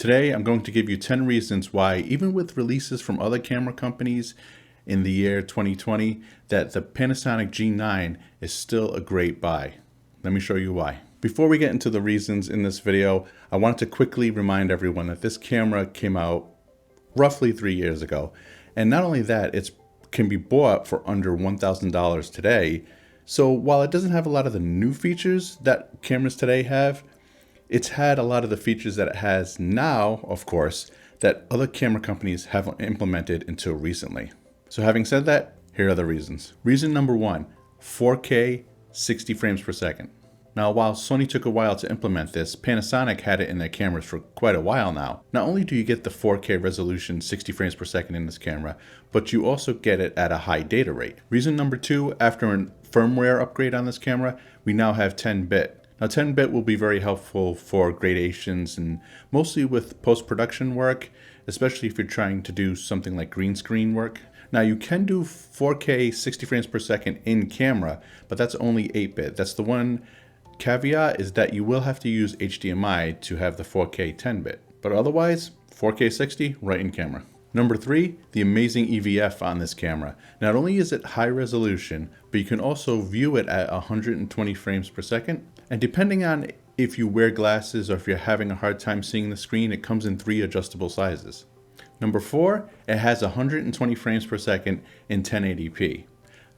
Today, I'm going to give you 10 reasons why, even with releases from other camera companies in the year 2020, that the Panasonic G9 is still a great buy. Let me show you why. Before we get into the reasons in this video, I wanted to quickly remind everyone that this camera came out roughly 3 years ago. And not only that, it can be bought for under $1,000 today. So while it doesn't have a lot of the new features that cameras today have, it's had a lot of the features that it has now, of course, that other camera companies haven't implemented until recently. So having said that, here are the reasons. Reason number one, 4K 60 frames per second. Now, while Sony took a while to implement this, Panasonic had it in their cameras for quite a while now. Not only do you get the 4K resolution 60 frames per second in this camera, but you also get it at a high data rate. Reason number two, after a firmware upgrade on this camera, we now have 10-bit. Now 10-bit will be very helpful for gradations and mostly with post-production work, especially if you're trying to do something like green screen work. Now you can do 4K 60 frames per second in camera, but that's only 8-bit. That's the one caveat, is that you will have to use HDMI to have the 4K 10-bit. But otherwise, 4K 60 right in camera. Number three, the amazing EVF on this camera. Not only is it high resolution, but you can also view it at 120 frames per second. And depending on if you wear glasses or if you're having a hard time seeing the screen, it comes in 3 adjustable sizes. Number four, it has 120 frames per second in 1080p.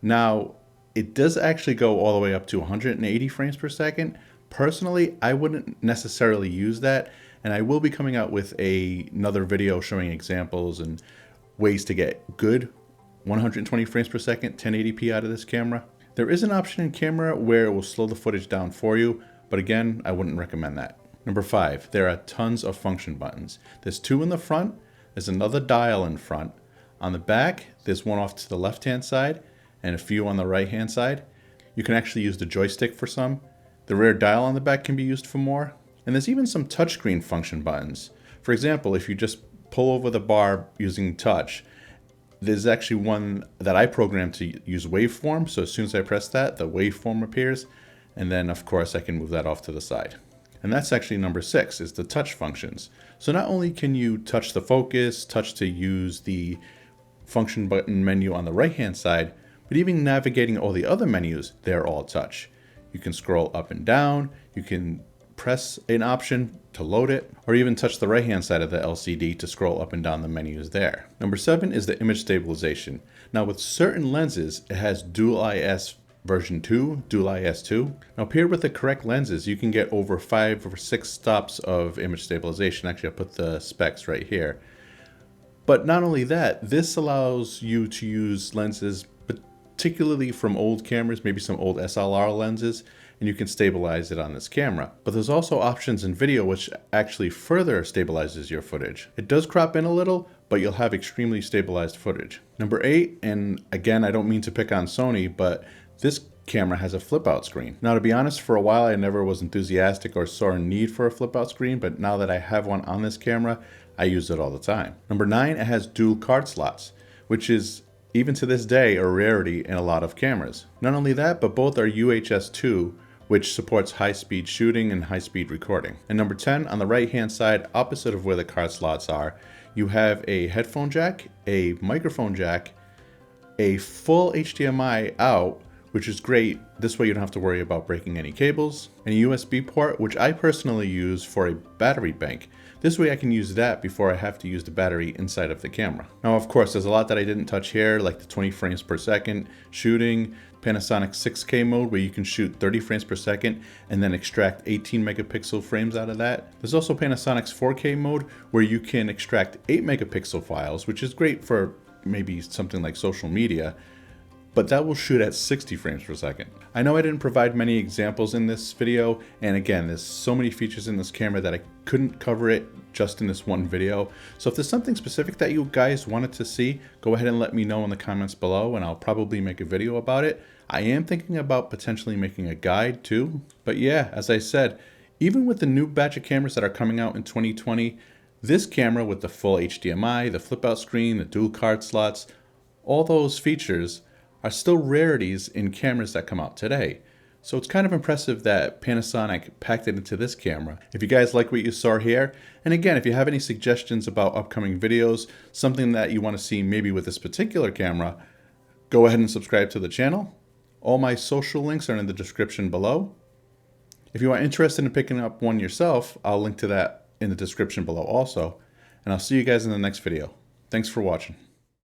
Now, it does actually go all the way up to 180 frames per second. Personally, I wouldn't necessarily use that, and I will be coming out with another video showing examples and ways to get good 120 frames per second 1080p out of this camera. There is an option in camera where it will slow the footage down for you, but again, I wouldn't recommend that. Number five, there are tons of function buttons. There's 2 in the front, there's another dial in front. On the back, there's one off to the left-hand side and a few on the right-hand side. You can actually use the joystick for some. The rear dial on the back can be used for more. And there's even some touchscreen function buttons. For example, if you just pull over the bar using touch, there's actually one that I programmed to use waveform. So as soon as I press that, the waveform appears. And then of course I can move that off to the side. And that's actually number 6, is the touch functions. So not only can you touch the focus, touch to use the function button menu on the right-hand side, but even navigating all the other menus, they're all touch. You can scroll up and down, you can press an option to load it, or even touch the right-hand side of the LCD to scroll up and down the menus there. Number 7 is the image stabilization. Now with certain lenses, it has dual IS version 2, dual IS2. Now paired with the correct lenses, you can get over 5 or 6 stops of image stabilization. Actually, I'll put the specs right here. But not only that, this allows you to use lenses particularly from old cameras, maybe some old SLR lenses, and you can stabilize it on this camera. But there's also options in video which actually further stabilizes your footage. It does crop in a little, but you'll have extremely stabilized footage. Number 8, and again, I don't mean to pick on Sony, but this camera has a flip out screen. Now, to be honest, for a while I never was enthusiastic or saw a need for a flip out screen, but now that I have one on this camera, I use it all the time. Number 9, it has dual card slots, which is even to this day a rarity in a lot of cameras. Not only that, but both are UHS-2, which supports high-speed shooting and high-speed recording. And number 10, on the right-hand side, opposite of where the card slots are, you have a headphone jack, a microphone jack, a full HDMI out, which is great. This way you don't have to worry about breaking any cables, and a USB port, which I personally use for a battery bank. This way I can use that before I have to use the battery inside of the camera. Now, of course, there's a lot that I didn't touch here, like the 20 frames per second shooting, Panasonic 6K mode, where you can shoot 30 frames per second and then extract 18 megapixel frames out of that. There's also Panasonic's 4K mode, where you can extract 8 megapixel files, which is great for maybe something like social media, but that will shoot at 60 frames per second. I know I didn't provide many examples in this video, and again, there's so many features in this camera that I couldn't cover it just in this one video. So if there's something specific that you guys wanted to see, go ahead and let me know in the comments below, and I'll probably make a video about it. I am thinking about potentially making a guide too. But yeah, as I said, even with the new batch of cameras that are coming out in 2020, this camera with the full HDMI, the flip out screen, the dual card slots, all those features are still rarities in cameras that come out today. So it's kind of impressive that Panasonic packed it into this camera. If you guys like what you saw here, and again, if you have any suggestions about upcoming videos, something that you want to see maybe with this particular camera, go ahead and subscribe to the channel. All my social links are in the description below. If you are interested in picking up one yourself, I'll link to that in the description below also. And I'll see you guys in the next video. Thanks for watching.